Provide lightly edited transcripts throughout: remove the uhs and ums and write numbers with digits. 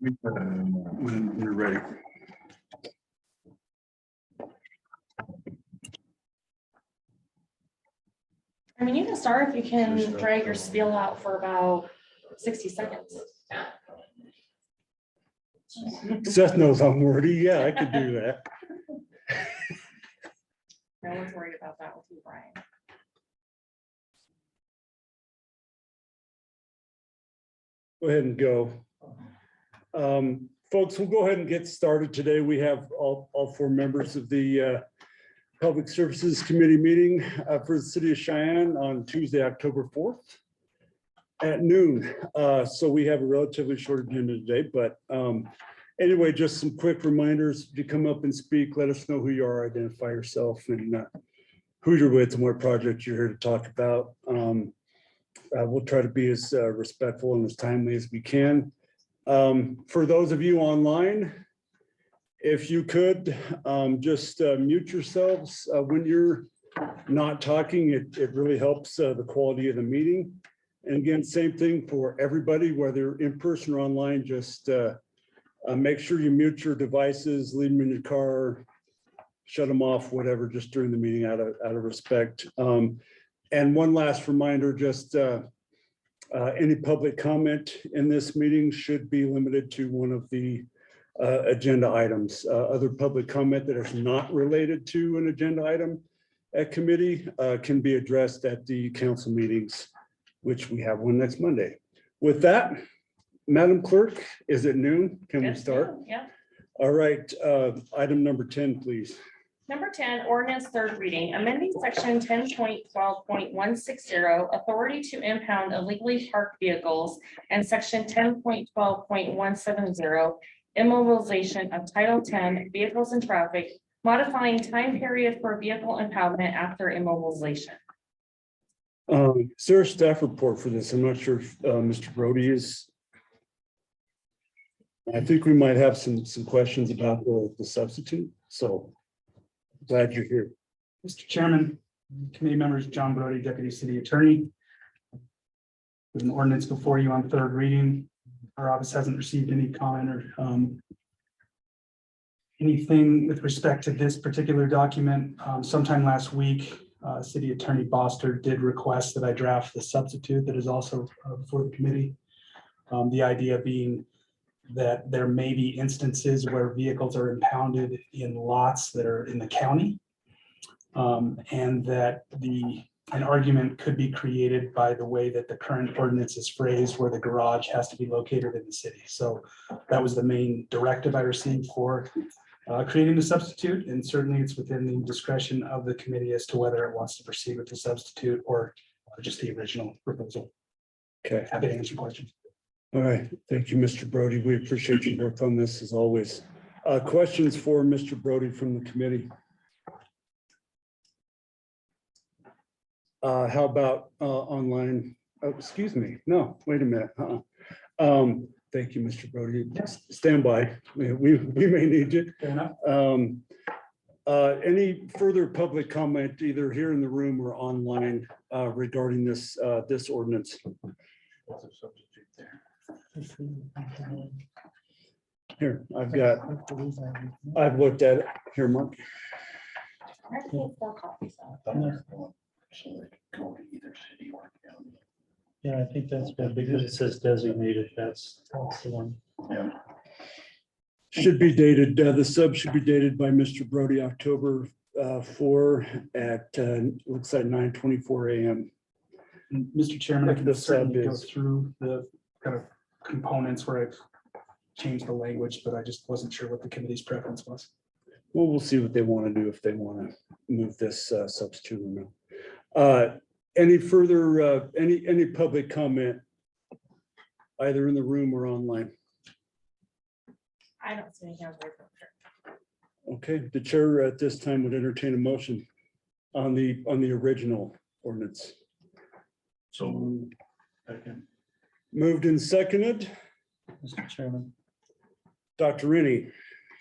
When you're ready. I mean, you can start if you can drag your spiel out for about 60 seconds. Seth knows I'm wordy. Yeah, I could do that. No one's worried about that with you, Brian. Go ahead and go. Folks, we'll go ahead and get started today. We have all four members of the Public Services Committee meeting for the City of Cheyenne on Tuesday, October 4th at noon. So we have a relatively short agenda today, but anyway, just some quick reminders. If you come up and speak, let us know who you are, identify yourself and who you're with and what project you're here to talk about. We'll try to be as respectful and as timely as we can. For those of you online, if you could just mute yourselves when you're not talking, it really helps the quality of the meeting. And again, same thing for everybody, whether in person or online, just make sure you mute your devices, leave them in your car, shut them off, whatever, just during the meeting out of respect. And one last reminder, just any public comment in this meeting should be limited to one of the agenda items. Other public comment that is not related to an agenda item at committee can be addressed at the council meetings, which we have one next Monday. With that, Madam Clerk, is it noon? Can we start? Yeah. All right, item number 10, please. Number 10, ordinance third reading, amending section 10.12.160, authority to impound illegally parked vehicles, and section 10.12.170, immobilization of Title 10 vehicles and traffic, modifying time period for vehicle impoundment after immobilization. Is there a staff report for this? I'm not sure if Mr. Brody is. I think we might have some questions about the substitute, so glad you're here. Mr. Chairman, committee members, John Brody, Deputy City Attorney. With an ordinance before you on third reading. Our office hasn't received any comment or anything with respect to this particular document. Sometime last week, City Attorney Boster did request that I draft the substitute that is also before the committee. The idea being that there may be instances where vehicles are impounded in lots that are in the county. And that an argument could be created by the way that the current ordinance is phrased, where the garage has to be located in the city. So that was the main directive I received for creating the substitute. And certainly it's within the discretion of the committee as to whether it wants to proceed with the substitute or just the original proposal. Okay. Happy to answer questions. All right. Thank you, Mr. Brody. We appreciate your work on this as always. Questions for Mr. Brody from the committee? How about online? Oh, excuse me. No, wait a minute. Thank you, Mr. Brody. Stand by. We may need you. Fair enough. Any further public comment, either here in the room or online, regarding this ordinance? Here, I've looked at it. Here, Mark. I can't spell copy, so. Yeah, I think that's good because it says designated. That's the one. Yeah. Should be dated, the sub should be dated by Mr. Brody, October 4 at, looks like 9:24 a.m. And Mr. Chairman, I What can the certainly sub go is. through the kind of components where I've changed the language, but I just wasn't sure what the committee's preference was. Well, we'll see what they want to do, if they want to move this substitute or no. Any further, any public comment, either in the room or online? I don't see any hands raised. Okay, the chair at this time would entertain a motion on the original ordinance. So Moved and seconded. Mr. Chairman, Dr. Rennie,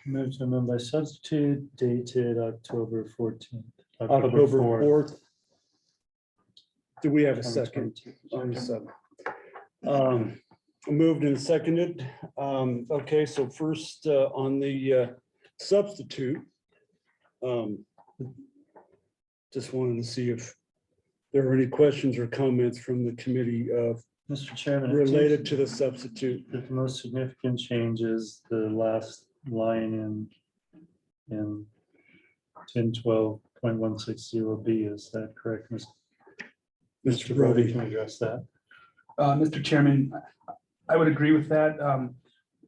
move to amend by substitute dated October 14th. October 4th. 4th. Do we have a second on the sub? Moved and seconded. Okay, so first on the substitute. Just wanted to see if there are any questions or comments from the committee Mr. Chairman. it related seems to the substitute. that the most significant change is the last line in 1012.160B. Is that correct, Mr. Brody? Can address that? Mr. Chairman, I would agree with that.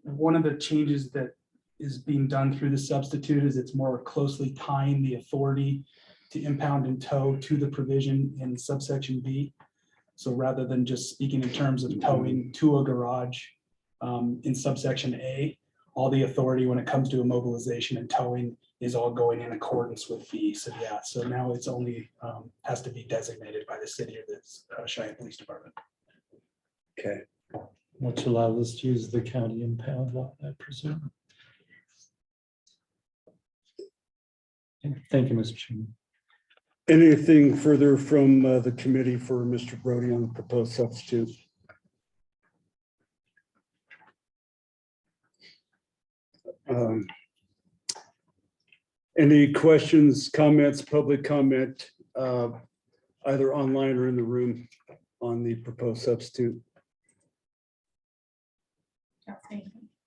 One of the changes that is being done through the substitute is it's more closely tying the authority to impound and tow to the provision in subsection B. So rather than just speaking in terms of towing to a garage in subsection A, all the authority when it comes to immobilization and towing is all going in accordance with B. So yeah, so now it's only has to be designated by the city or the Cheyenne Police Department. Okay, Which allows us to use the county impound law, I presume. Thank you, Mr. Chairman. anything further from the committee for Mr. Brody on the proposed substitute? Any questions, comments, public comment, either online or in the room on the proposed substitute?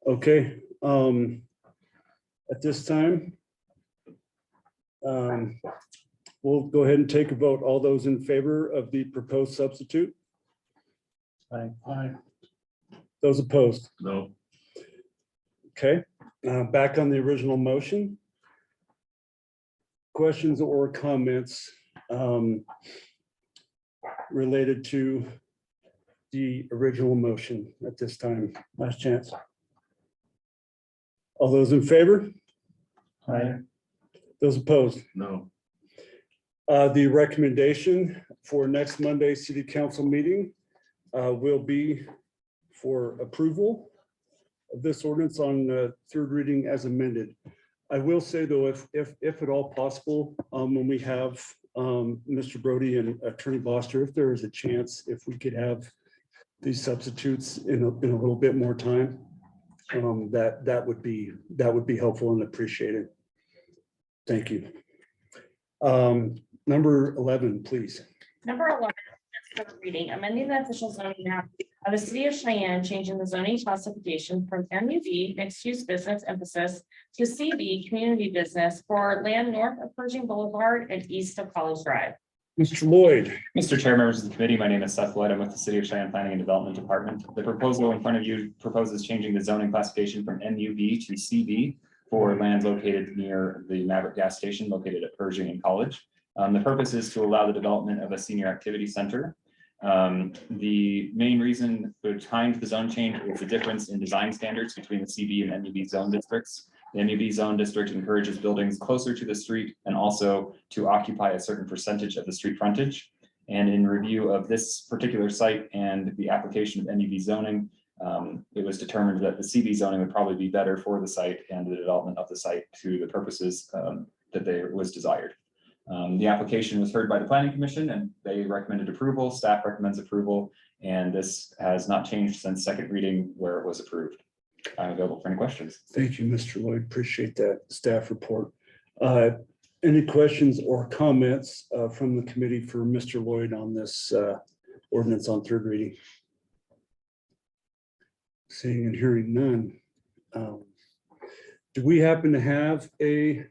Okay, at this time, we'll go ahead and take a vote. All those in favor of the proposed substitute? Aye. Those opposed? No. Okay, back on the original motion. Questions or comments related to the original motion at this time? Last chance. All those in favor? Aye. Those opposed? No. The recommendation for next Monday's city council meeting will be for approval of this ordinance on third reading as amended. I will say though, if at all possible, when we have Mr. Brody and Attorney Boster, if there is a chance, if we could have these substitutes in a little bit more time, that would be helpful and appreciated. Thank you. Number 11, please. Number 11, third reading, amending the official zoning map of the city of Cheyenne, changing the zoning classification from MUB, mixed-use business emphasis, to CB, community business, for land north of Pershing Boulevard and east of College Drive. Mr. Lloyd. Mr. Chair, members of the committee, my name is Seth Lloyd. I'm with the City of Cheyenne Planning and Development Department. The proposal in front of you proposes changing the zoning classification from MUB to CB for land located near the Maverick gas station located at Pershing and College. The purpose is to allow the development of a senior activity center. The main reason behind the zone change is the difference in design standards between the CB and MUB zone districts. The MUB zone district encourages buildings closer to the street and also to occupy a certain percentage of the street frontage. And in review of this particular site and the application of MUB zoning, it was determined that the CB zoning would probably be better for the site and the development of the site to the purposes that was desired. The application was heard by the Planning Commission and they recommended approval. Staff recommends approval, and this has not changed since second reading where it was approved. I'm available for any questions. Thank you, Mr. Lloyd. Appreciate that staff report. Any questions or comments from the committee for Mr. Lloyd on this ordinance on third reading? Seeing and hearing none. Do we happen to have a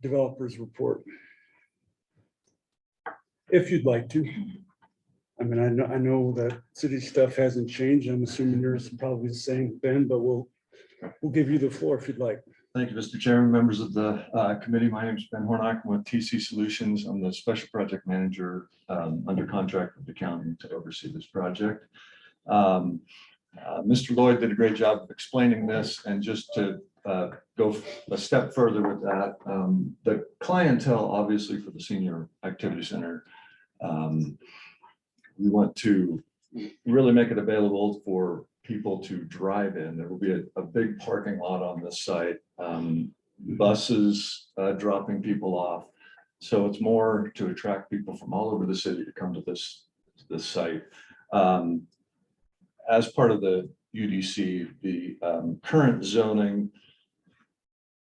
developer's report? If you'd like to. I mean, I know that city stuff hasn't changed. I'm assuming yours is probably the same, Ben, but we'll give you the floor if you'd like. Thank you, Mr. Chairman, members of the committee. My name is Ben Hornock. I'm with TC Solutions. I'm the special project manager under contract with the county to oversee this project. Mr. Lloyd did a great job of explaining this, and just to go a step further with that, the clientele, obviously, for the senior activity center, we want to really make it available for people to drive in. There will be a big parking lot on this site, buses dropping people off. So it's more to attract people from all over the city to come to this site. as part of the UDC, the current zoning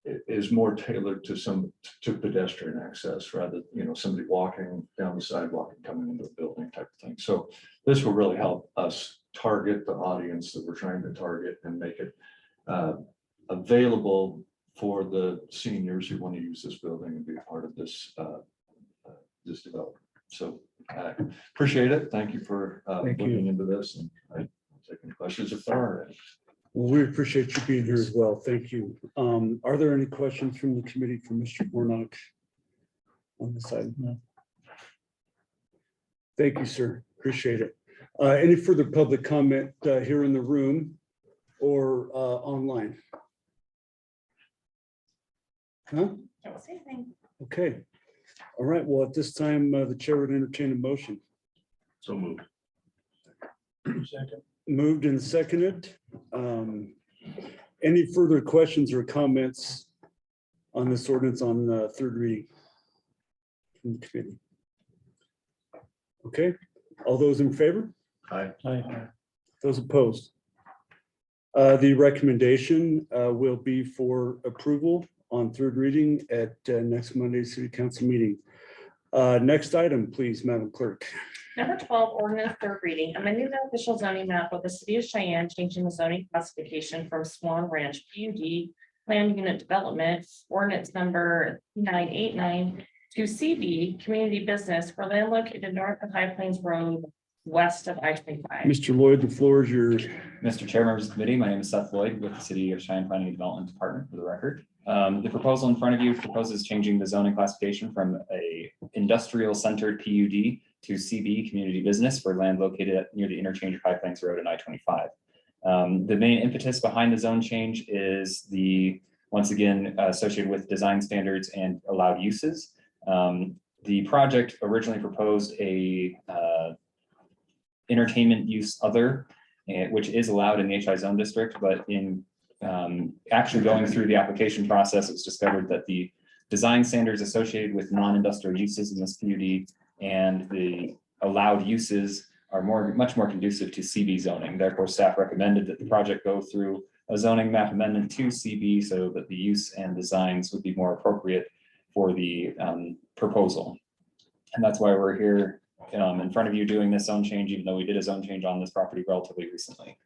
is more tailored to pedestrian access rather, somebody walking down the sidewalk and coming into the building type of thing. So this will really help us target the audience that we're trying to target and make it available for the seniors who want to use this building and be a part of this this development. So I appreciate it. Thank you for Thank you. looking into this, and I take any questions if there are any. Well, we appreciate you being here as well. Thank you. Are there any questions from the committee for Mr. Warnock on this item? No. Thank you, sir. Appreciate it. Any further public comment here in the room or online? Huh? Don't say anything. Okay. All right. Well, at this time, the chair would entertain a motion. So moved. Second. Moved and seconded. Any further questions or comments on this ordinance on third reading from the committee? Okay, all those in favor? Aye. Those opposed? The recommendation will be for approval on third reading at next Monday's city council meeting. Next item, please, Madam Clerk. Number 12, ordinance third reading, amending the official zoning map of the city of Cheyenne, changing the zoning classification from Swan Ranch PUD planned unit development, ordinance number 989 to CB community business for land located north of High Plains Road, west of I-25. Mr. Lloyd, the floor is yours. Mr. Chair, members of the committee, my name is Seth Lloyd with the City of Cheyenne Planning and Development Department for the record. The proposal in front of you proposes changing the zoning classification from a industrial centered PUD to CB community business for land located near the interchange of High Plains Road and I-25. The main impetus behind the zone change is once again, associated with design standards and allowed uses. The project originally proposed a entertainment use other, which is allowed in the HI zone district, but in actually going through the application process, it was discovered that the design standards associated with non-industrial uses in this PUD and the allowed uses are much more conducive to CB zoning. Therefore, staff recommended that the project go through a zoning map amendment to CB so that the use and designs would be more appropriate for the proposal. And that's why we're here in front of you doing this zone change, even though we did a zone change on this property relatively recently.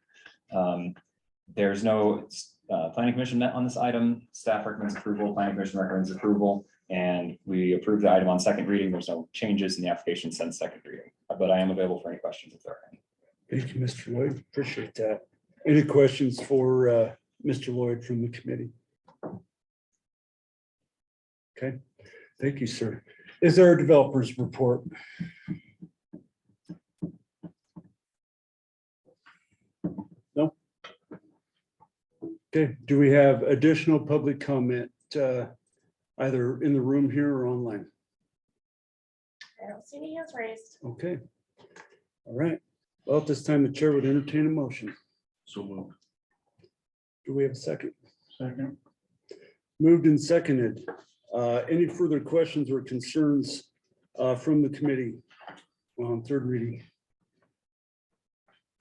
There's no planning commission met on this item. Staff recommends approval, planning commission recommends approval, and we approve the item on second reading. There's no changes in the application since second reading, but I am available for any questions if there are any. Thank you, Mr. Lloyd. Appreciate that. Any questions for Mr. Lloyd from the committee? Okay, thank you, sir. Is there a developer's report? No? Okay, do we have additional public comment either in the room here or online? I don't see any hands raised. Okay. All right. Well, at this time, the chair would entertain a motion. So moved. Do we have a second? Second. Moved and seconded. Any further questions or concerns from the committee on third reading?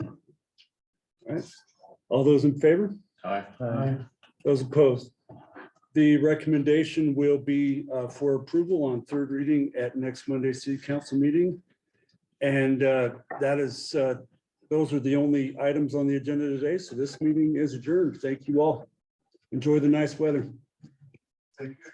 All right. All those in favor? Aye. Those opposed? The recommendation will be for approval on third reading at next Monday's city council meeting. And that is, those are the only items on the agenda today. So this meeting is adjourned. Thank you all. Enjoy the nice weather. Thank you.